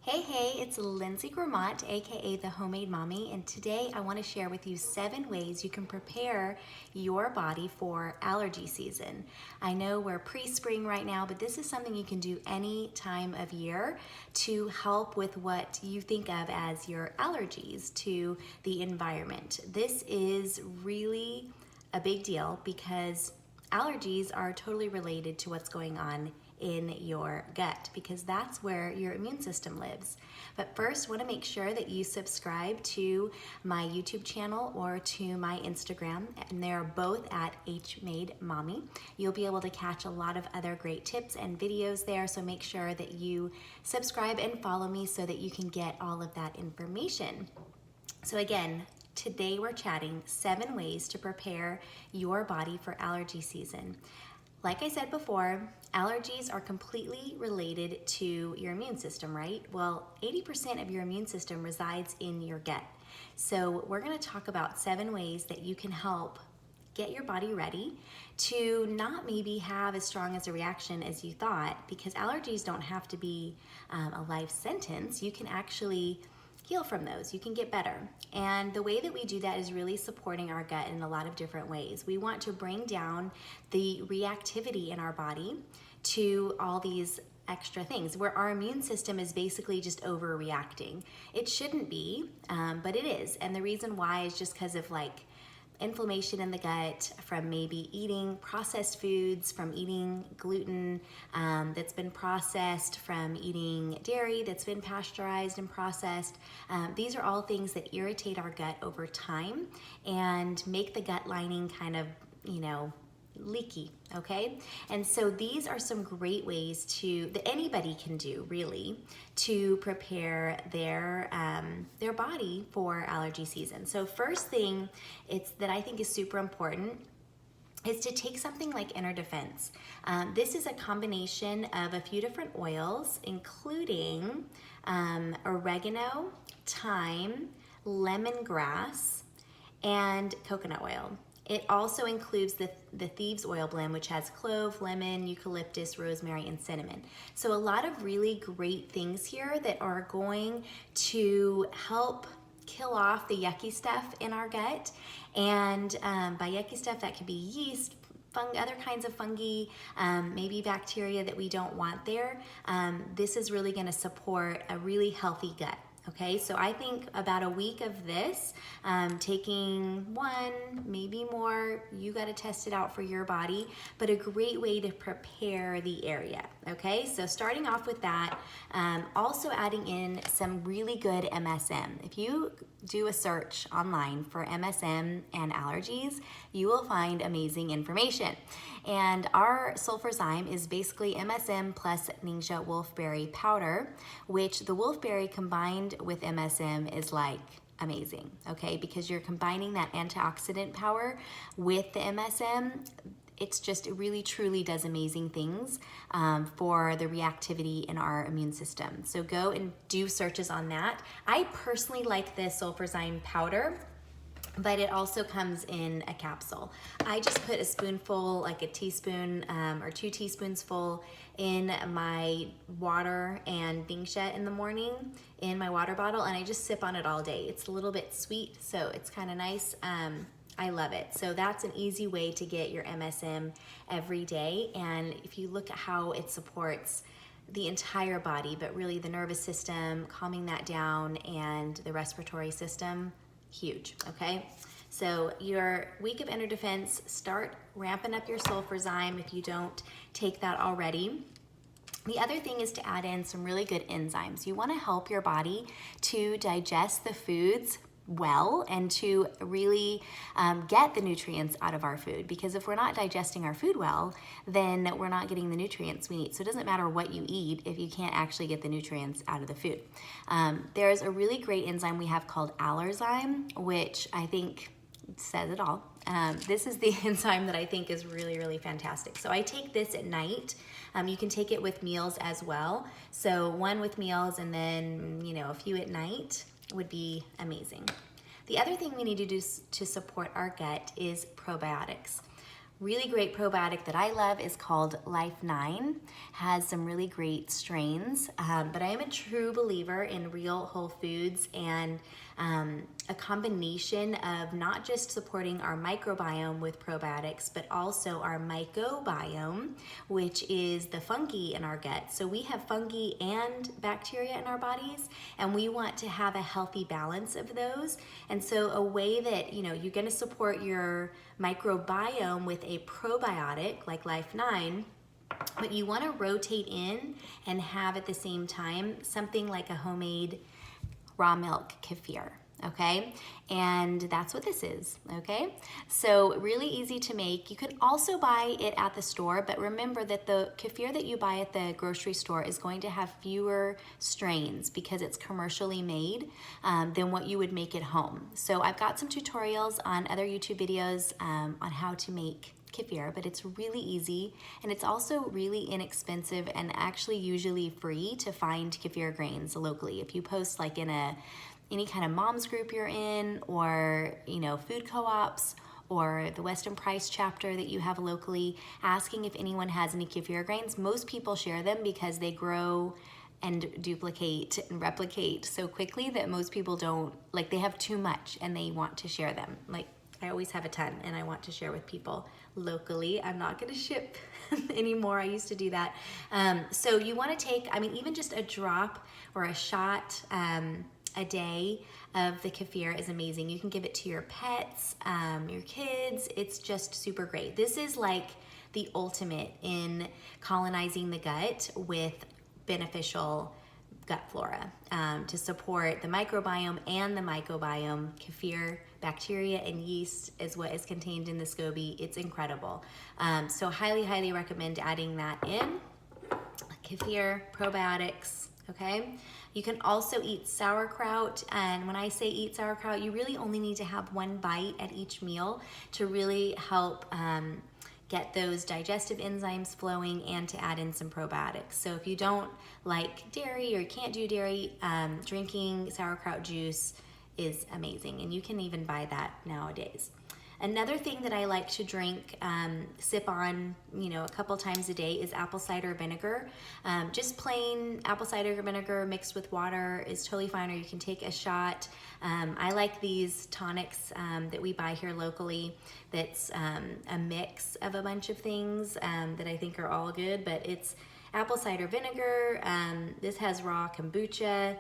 Hey, it's Lindsay Gramont, aka the Homemade Mommy, and today I want to share with you 7 ways you can prepare your body for allergy season. I know we're pre-spring right now, but this is something you can do any time of year to help with what you think of as your allergies to the environment. This is really a big deal because allergies are totally related to what's going on in your gut because that's where your immune system lives. But first, want to make sure that you subscribe to my YouTube channel or to my Instagram, and they're both at HMadeMommy. You'll be able to catch a lot of other great tips and videos there, so make sure that you subscribe and follow me so that you can get all of that information. So again, today we're chatting 7 ways to prepare your body for allergy season. Like I said before, allergies are completely related to your immune system, right? Well, 80% of your immune system resides in your gut. So we're gonna talk about 7 ways that you can help get your body ready to not maybe have as strong as a reaction as you thought, because allergies don't have to be a life sentence. You can actually heal from those. You can get better. And the way that we do that is really supporting our gut in a lot of different ways. We want to bring down the reactivity in our body to all these extra things where our immune system is basically just overreacting. It shouldn't be, but it is. And the reason why is just because of inflammation in the gut from maybe eating processed foods, from eating gluten that's been processed, from eating dairy that's been pasteurized and processed. These are all things that irritate our gut over time and make the gut lining kind of, leaky, okay? And so these are some great ways that anybody can do really to prepare their body for allergy season. So first thing that I think is super important is to take something like Inner Defense. This is a combination of a few different oils, including oregano, thyme, lemongrass, and coconut oil. It also includes the Thieves Oil blend, which has clove, lemon, eucalyptus, rosemary, and cinnamon. So a lot of really great things here that are going to help kill off the yucky stuff in our gut. And by yucky stuff, that could be yeast, other kinds of fungi, maybe bacteria that we don't want there. This is really going to support a really healthy gut. Okay, so I think about a week of this, taking 1, maybe more, you got to test it out for your body, but a great way to prepare the area. Okay, so starting off with that, also adding in some really good MSM. If you do a search online for MSM and allergies, you will find amazing information. And our sulfurzyme is basically MSM plus Ningxia wolfberry powder, which the wolfberry combined with MSM is amazing, okay? Because you're combining that antioxidant power with the MSM. It really truly does amazing things for the reactivity in our immune system. So go and do searches on that. I personally like this sulfurzyme powder, but it also comes in a capsule. I just put a spoonful, a teaspoon or 2 teaspoons full in my water and Ningxia in the morning in my water bottle, and I just sip on it all day. It's a little bit sweet, so it's kind of nice. I love it. So that's an easy way to get your MSM every day. And if you look at how it supports the entire body, but really the nervous system, calming that down, and the respiratory system, huge, okay? So your week of Inner Defense, start ramping up your sulfurzyme if you don't take that already. The other thing is to add in some really good enzymes. You want to help your body to digest the foods well and to really get the nutrients out of our food, because if we're not digesting our food well, then we're not getting the nutrients we need. So it doesn't matter what you eat if you can't actually get the nutrients out of the food. There's a really great enzyme we have called allergy, which I think says it all. This is the enzyme that I think is really, really fantastic. So I take this at night. You can take it with meals as well. So 1 with meals and then, a few at night would be amazing. The other thing we need to do to support our gut is probiotics. Really great probiotic that I love is called Life 9. Has some really great strains, but I am a true believer in real whole foods and a combination of not just supporting our microbiome with probiotics, but also our mycobiome, which is the fungi in our gut. So we have fungi and bacteria in our bodies, and we want to have a healthy balance of those. And so a way that, you're gonna support your microbiome with a probiotic like Life 9, but you want to rotate in and have at the same time something like a homemade raw milk kefir, okay? And that's what this is, okay? So really easy to make. You can also buy it at the store, but remember that the kefir that you buy at the grocery store is going to have fewer strains because it's commercially made than what you would make at home. So I've got some tutorials on other YouTube videos on how to make kefir, but it's really easy, and it's also really inexpensive and actually usually free to find kefir grains locally. If you post like in any kind of moms group you're in, or food co-ops, or the Weston Price chapter that you have locally, asking if anyone has any kefir grains, most people share them because they grow and duplicate and replicate so quickly that most people don't, like, they have too much and they want to share them. Like, I always have a ton and I want to share with people locally. I'm not gonna ship anymore. I used to do that. So you wanna take, even just a drop or a shot a day of the kefir is amazing. You can give it to your pets, your kids. It's just super great. This is like the ultimate in colonizing the gut with beneficial gut flora to support the microbiome and the mycobiome. Kefir, bacteria and yeast is what is contained in the SCOBY. It's incredible. So highly recommend adding that in. Kefir, probiotics, okay? You can also eat sauerkraut, and when I say eat sauerkraut, you really only need to have one bite at each meal to really help get those digestive enzymes flowing and to add in some probiotics. So if you don't like dairy or you can't do dairy, drinking sauerkraut juice is amazing, and you can even buy that nowadays. Another thing that I like to drink, sip on, a couple times a day is apple cider vinegar. Just plain apple cider vinegar mixed with water is totally fine, or you can take a shot. I like these tonics that we buy here locally. That's a mix of a bunch of things that I think are all good, but it's apple cider vinegar. This has raw kombucha,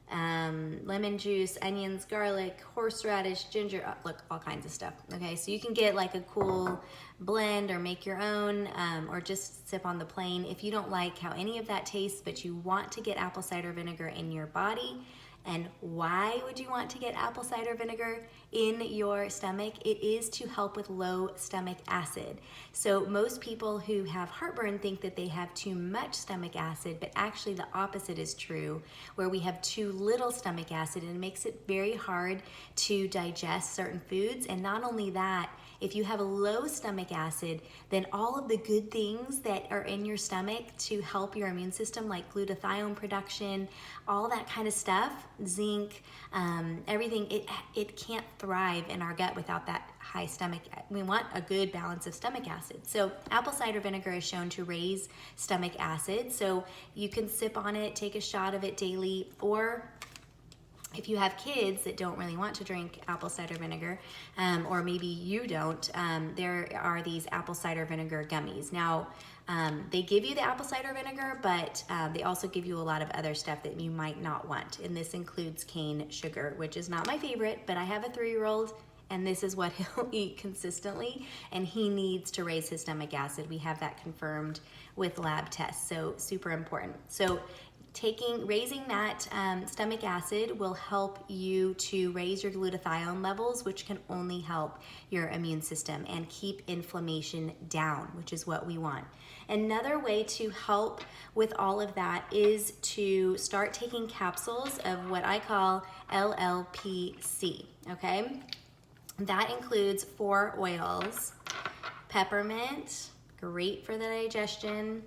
lemon juice, onions, garlic, horseradish, ginger, look, all kinds of stuff. Okay, so you can get like a cool blend or make your own, or just sip on the plain. If you don't like how any of that tastes, but you want to get apple cider vinegar in your body, and why would you want to get apple cider vinegar in your stomach? It is to help with low stomach acid. So most people who have heartburn think that they have too much stomach acid, but actually the opposite is true, where we have too little stomach acid, and it makes it very hard to digest certain foods. And not only that, if you have a low stomach acid, then all of the good things that are in your stomach to help your immune system, like glutathione production, all that kind of stuff, zinc, everything, it can't thrive in our gut without that high stomach. We want a good balance of stomach acid. So apple cider vinegar is shown to raise stomach acid. So you can sip on it, take a shot of it daily, or if you have kids that don't really want to drink apple cider vinegar, or maybe you don't, there are these apple cider vinegar gummies. Now, they give you the apple cider vinegar, but they also give you a lot of other stuff that you might not want. And this includes cane sugar, which is not my favorite, but I have a 3-year-old, and this is what he'll eat consistently, and he needs to raise his stomach acid. We have that confirmed with lab tests, so super important. So raising that stomach acid will help you to raise your glutathione levels, which can only help your immune system and keep inflammation down, which is what we want. Another way to help with all of that is to start taking capsules of what I call LLPC, okay? That includes 4 oils. Peppermint, great for the digestion.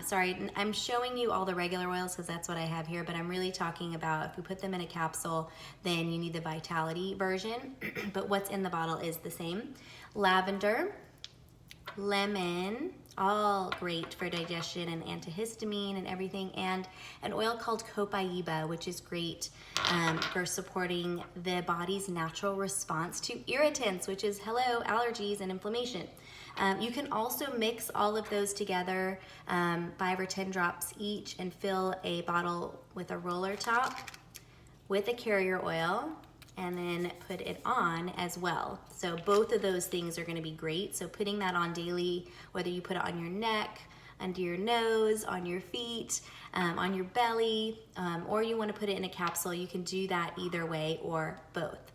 Sorry, I'm showing you all the regular oils because that's what I have here, but I'm really talking about if we put them in a capsule, then you need the Vitality version, but what's in the bottle is the same. Lavender, lemon, all great for digestion and antihistamine and everything, and an oil called copaiba, which is great for supporting the body's natural response to irritants, which is, hello, allergies and inflammation. You can also mix all of those together, 5 or 10 drops each, and fill a bottle with a roller top with a carrier oil, and then put it on as well. So both of those things are gonna be great. So putting that on daily, whether you put it on your neck, under your nose, on your feet, on your belly, or you wanna put it in a capsule, you can do that either way or both.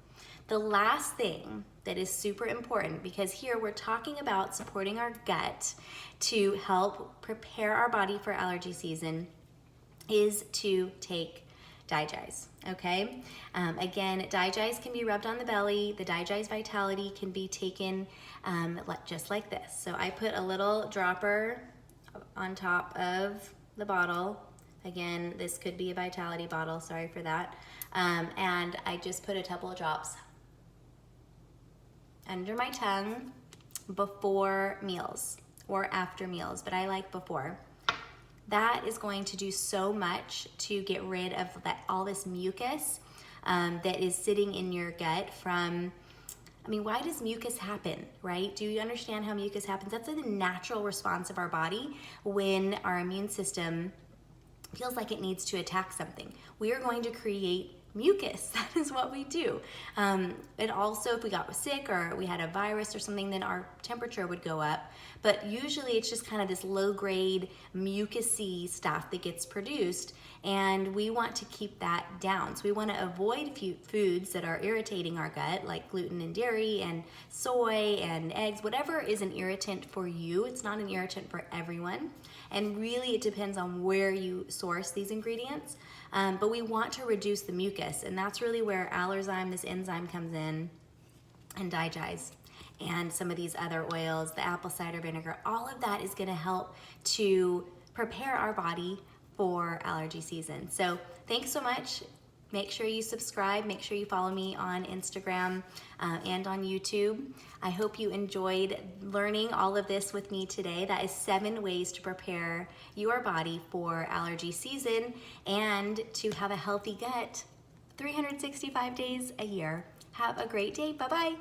The last thing that is super important, because here we're talking about supporting our gut to help prepare our body for allergy season, is to take Digestive, okay? Again, Digestive can be rubbed on the belly. The Digestive Vitality can be taken just like this. So I put a little dropper on top of the bottle. Again, this could be a Vitality bottle, sorry for that. And I just put a couple of drops under my tongue before meals or after meals, but I like before. That is going to do so much to get rid of all this mucus that is sitting in your gut from, I mean, why does mucus happen, right? Do you understand how mucus happens? That's a natural response of our body when our immune system feels like it needs to attack something. We are going to create mucus. That is what we do. And also, if we got sick or we had a virus or something, then our temperature would go up. But usually it's just kind of this low-grade mucusy stuff that gets produced, and we want to keep that down. So we want to avoid foods that are irritating our gut, like gluten and dairy and soy and eggs, whatever is an irritant for you. It's not an irritant for everyone. And really it depends on where you source these ingredients. But we want to reduce the mucus, and that's really where allergy, this enzyme, comes in, and Digestive, and some of these other oils, the apple cider vinegar. All of that is going to help to prepare our body for allergy season. So thanks so much. Make sure you subscribe. Make sure you follow me on Instagram and on YouTube. I hope you enjoyed learning all of this with me today. That is 7 ways to prepare your body for allergy season and to have a healthy gut 365 days a year. Have a great day. Bye-bye.